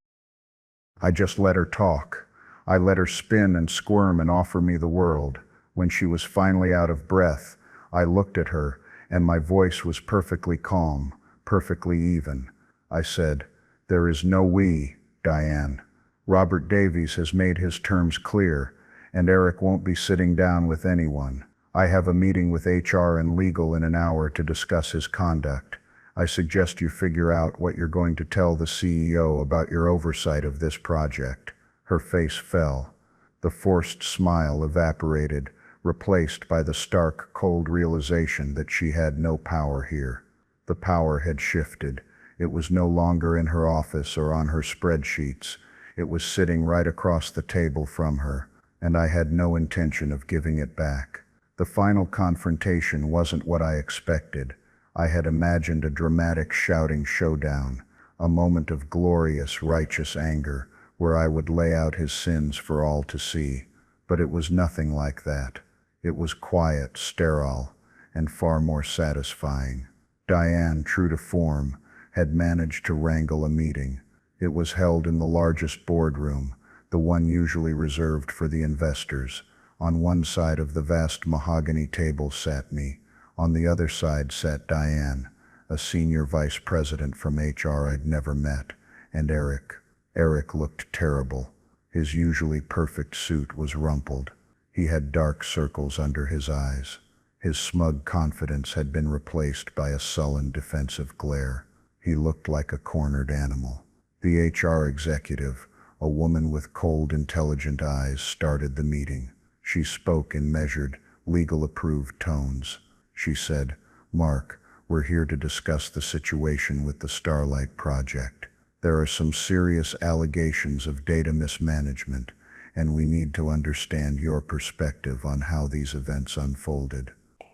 I just let her talk. I let her spin and squirm and offer me the world. When she was finally out of breath, I looked at her, and my voice was perfectly calm, perfectly even. I said, there is no we, Diane. Robert Davies has made his terms clear, and Eric won't be sitting down with anyone. I have a meeting with HR and legal in an hour to discuss his conduct. I suggest you figure out what you're going to tell the CEO about your oversight of this project. Her face fell. The forced smile evaporated, replaced by the stark, cold realization that she had no power here. The power had shifted. It was no longer in her office or on her spreadsheets. It was sitting right across the table from her, and I had no intention of giving it back. The final confrontation wasn't what I expected. I had imagined a dramatic shouting showdown, a moment of glorious, righteous anger, where I would lay out his sins for all to see. But it was nothing like that. It was quiet, sterile, and far more satisfying. Diane, true to form, had managed to wrangle a meeting. It was held in the largest boardroom, the one usually reserved for the investors. On one side of the vast mahogany table sat me. On the other side sat Diane, a senior vice president from HR I'd never met, and Eric. Eric looked terrible. His usually perfect suit was rumpled. He had dark circles under his eyes. His smug confidence had been replaced by a sullen, defensive glare. He looked like a cornered animal. The HR executive, a woman with cold, intelligent eyes, started the meeting. She spoke in measured, legal-approved tones. She said, Mark, we're here to discuss the situation with the Starlight Project. There are some serious allegations of data mismanagement, and we need to understand your perspective on how these events unfolded.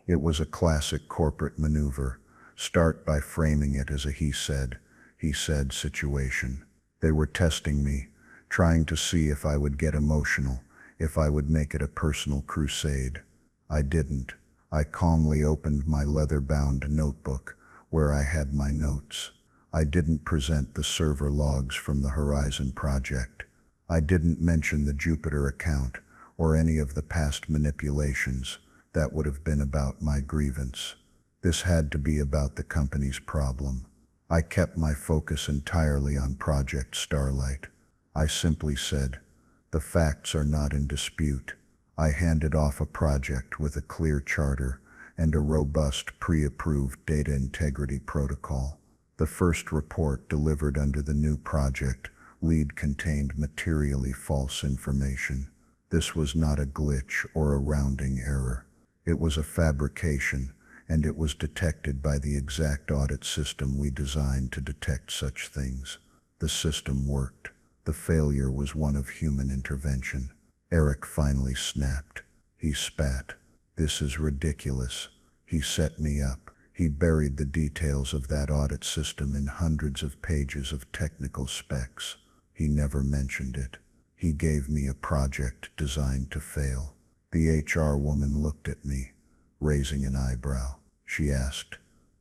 It was a classic corporate maneuver. Start by framing it as a he said situation. They were testing me, trying to see if I would get emotional, if I would make it a personal crusade. I didn't. I calmly opened my leather-bound notebook where I had my notes. I didn't present the server logs from the Horizon project. I didn't mention the Jupiter account or any of the past manipulations. That would have been about my grievance. This had to be about the company's problem. I kept my focus entirely on Project Starlight. I simply said, "The facts are not in dispute." I handed off a project with a clear charter and a robust pre-approved data integrity protocol. The first report delivered under the new project lead contained materially false information. This was not a glitch or a rounding error. It was a fabrication, and it was detected by the exact audit system we designed to detect such things. The system worked. The failure was one of human intervention. Eric finally snapped. He spat. "This is ridiculous." He set me up. He buried the details of that audit system in hundreds of pages of technical specs. He never mentioned it. He gave me a project designed to fail. The HR woman looked at me, raising an eyebrow. She asked,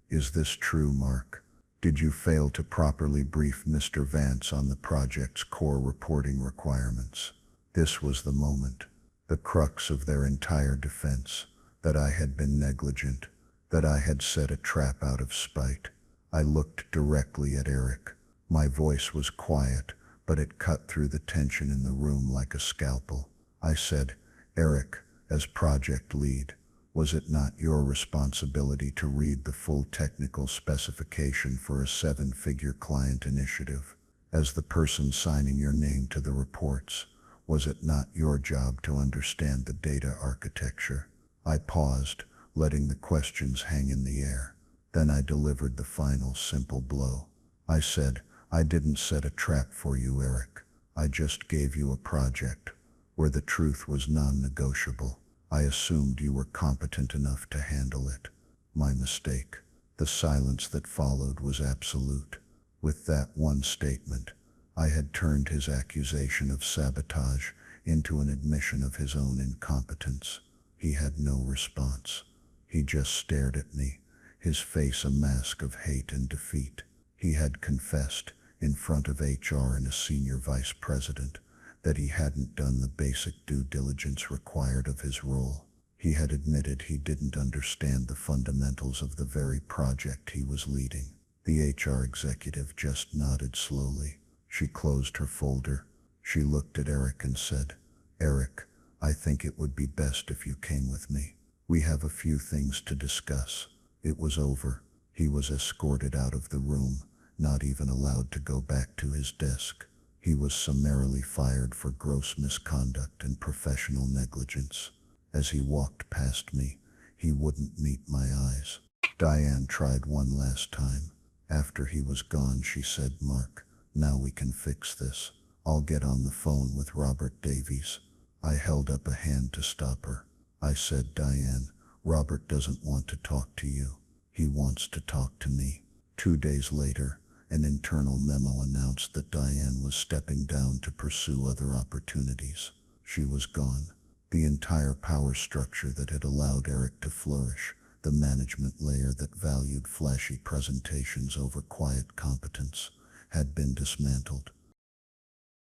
"Is this true, Mark? Did you fail to properly brief Mr. Vance on the project's core reporting requirements?" This was the moment, the crux of their entire defense, that I had been negligent, that I had set a trap out of spite. I looked directly at Eric. My voice was quiet, but it cut through the tension in the room like a scalpel. I said, "Eric, as project lead, was it not your responsibility to read the full technical specification for a 7-figure client initiative? As the person signing your name to the reports, was it not your job to understand the data architecture?" I paused, letting the questions hang in the air. Then I delivered the final simple blow. I said, "I didn't set a trap for you, Eric. I just gave you a project where the truth was non-negotiable. I assumed you were competent enough to handle it. My mistake." The silence that followed was absolute. With that one statement, I had turned his accusation of sabotage into an admission of his own incompetence. He had no response. He just stared at me, his face a mask of hate and defeat. He had confessed, in front of HR and a senior vice president, that he hadn't done the basic due diligence required of his role. He had admitted he didn't understand the fundamentals of the very project he was leading. The HR executive just nodded slowly. She closed her folder. She looked at Eric and said, "Eric, I think it would be best if you came with me. We have a few things to discuss." It was over. He was escorted out of the room, not even allowed to go back to his desk. He was summarily fired for gross misconduct and professional negligence. As he walked past me, he wouldn't meet my eyes. Diane tried one last time. After he was gone, she said, "Mark, now we can fix this. I'll get on the phone with Robert Davies." I held up a hand to stop her. I said, "Diane, Robert doesn't want to talk to you. He wants to talk to me." 2 days later, an internal memo announced that Diane was stepping down to pursue other opportunities. She was gone. The entire power structure that had allowed Eric to flourish, the management layer that valued flashy presentations over quiet competence, had been dismantled.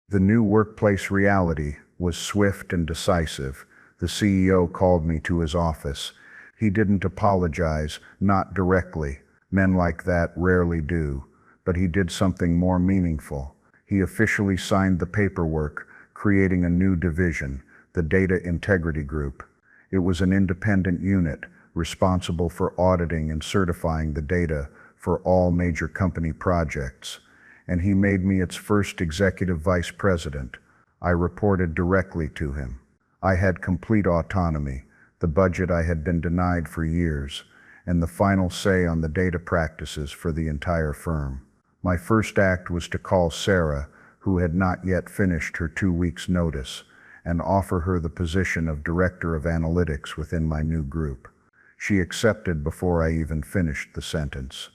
The new workplace reality was swift and decisive. The CEO called me to his office. He didn't apologize, not directly. Men like that rarely do. But he did something more meaningful. He officially signed the paperwork, creating a new division, the Data Integrity Group. It was an independent unit, responsible for auditing and certifying the data for all major company projects. And he made me its first executive vice president. I reported directly to him. I had complete autonomy, the budget I had been denied for years, and the final say on the data practices for the entire firm. My first act was to call Sarah, who had not yet finished her 2 weeks' notice, and offer her the position of Director of Analytics within my new group. She accepted before I even finished the sentence.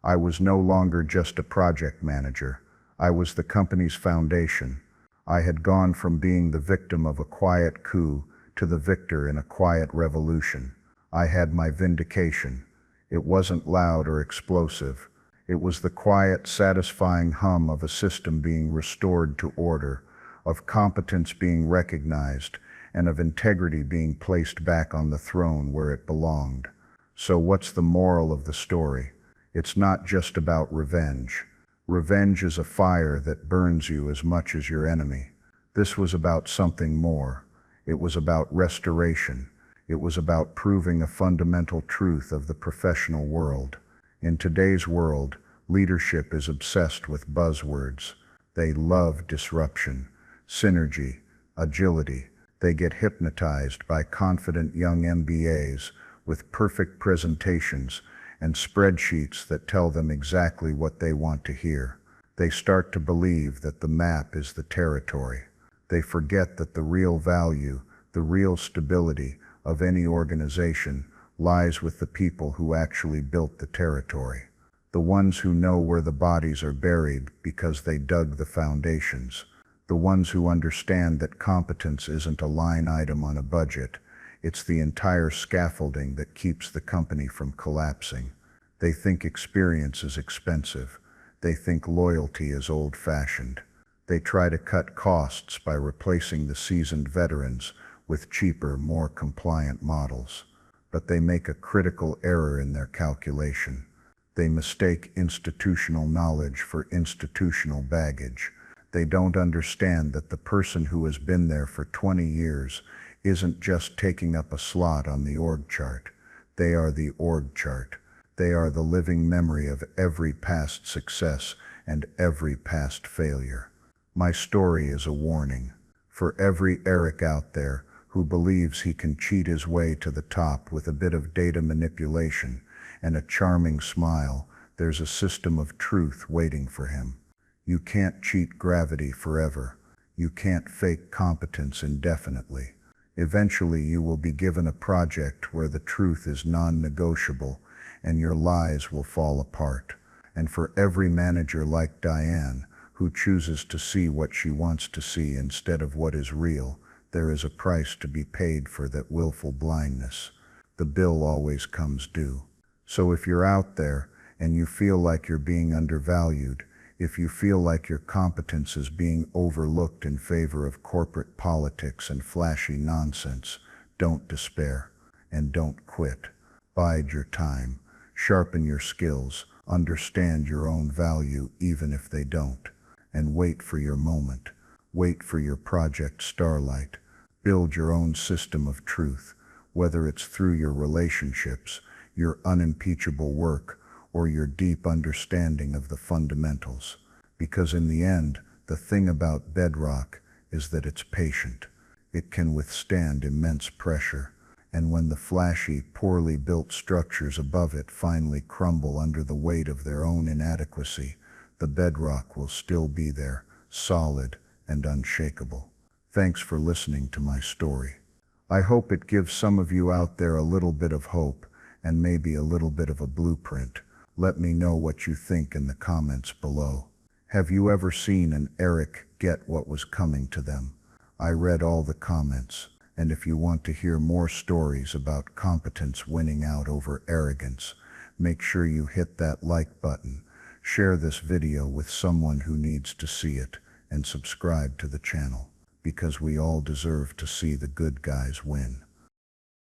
I was no longer just a project manager. I was the company's foundation. I had gone from being the victim of a quiet coup to the victor in a quiet revolution. I had my vindication. It wasn't loud or explosive. It was the quiet, satisfying hum of a system being restored to order, of competence being recognized, and of integrity being placed back on the throne where it belonged. So what's the moral of the story? It's not just about revenge. Revenge is a fire that burns you as much as your enemy. This was about something more. It was about restoration. It was about proving a fundamental truth of the professional world. In today's world, leadership is obsessed with buzzwords. They love disruption, synergy, agility. They get hypnotized by confident young MBAs with perfect presentations and spreadsheets that tell them exactly what they want to hear. They start to believe that the map is the territory. They forget that the real value, the real stability of any organization lies with the people who actually built the territory. The ones who know where the bodies are buried because they dug the foundations. The ones who understand that competence isn't a line item on a budget. It's the entire scaffolding that keeps the company from collapsing. They think experience is expensive. They think loyalty is old-fashioned. They try to cut costs by replacing the seasoned veterans with cheaper, more compliant models. But they make a critical error in their calculation. They mistake institutional knowledge for institutional baggage. They don't understand that the person who has been there for 20 years isn't just taking up a slot on the org chart. They are the org chart. They are the living memory of every past success and every past failure. My story is a warning. For every Eric out there who believes he can cheat his way to the top with a bit of data manipulation and a charming smile, there's a system of truth waiting for him. You can't cheat gravity forever. You can't fake competence indefinitely. Eventually you will be given a project where the truth is non-negotiable and your lies will fall apart. And for every manager like Diane, who chooses to see what she wants to see instead of what is real, there is a price to be paid for that willful blindness. The bill always comes due. So if you're out there and you feel like you're being undervalued, if you feel like your competence is being overlooked in favor of corporate politics and flashy nonsense, don't despair and don't quit. Bide your time, sharpen your skills, understand your own value even if they don't, and wait for your moment. Wait for your project starlight. Build your own system of truth, whether it's through your relationships, your unimpeachable work, or your deep understanding of the fundamentals. Because in the end, the thing about bedrock is that it's patient. It can withstand immense pressure. And when the flashy, poorly built structures above it finally crumble under the weight of their own inadequacy, the bedrock will still be there, solid and unshakable. Thanks for listening to my story. I hope it gives some of you out there a little bit of hope and maybe a little bit of a blueprint. Let me know what you think in the comments below. Have you ever seen an Eric get what was coming to them? I read all the comments, and if you want to hear more stories about competence winning out over arrogance, make sure you hit that like button, share this video with someone who needs to see it, and subscribe to the channel, because we all deserve to see the good guys win.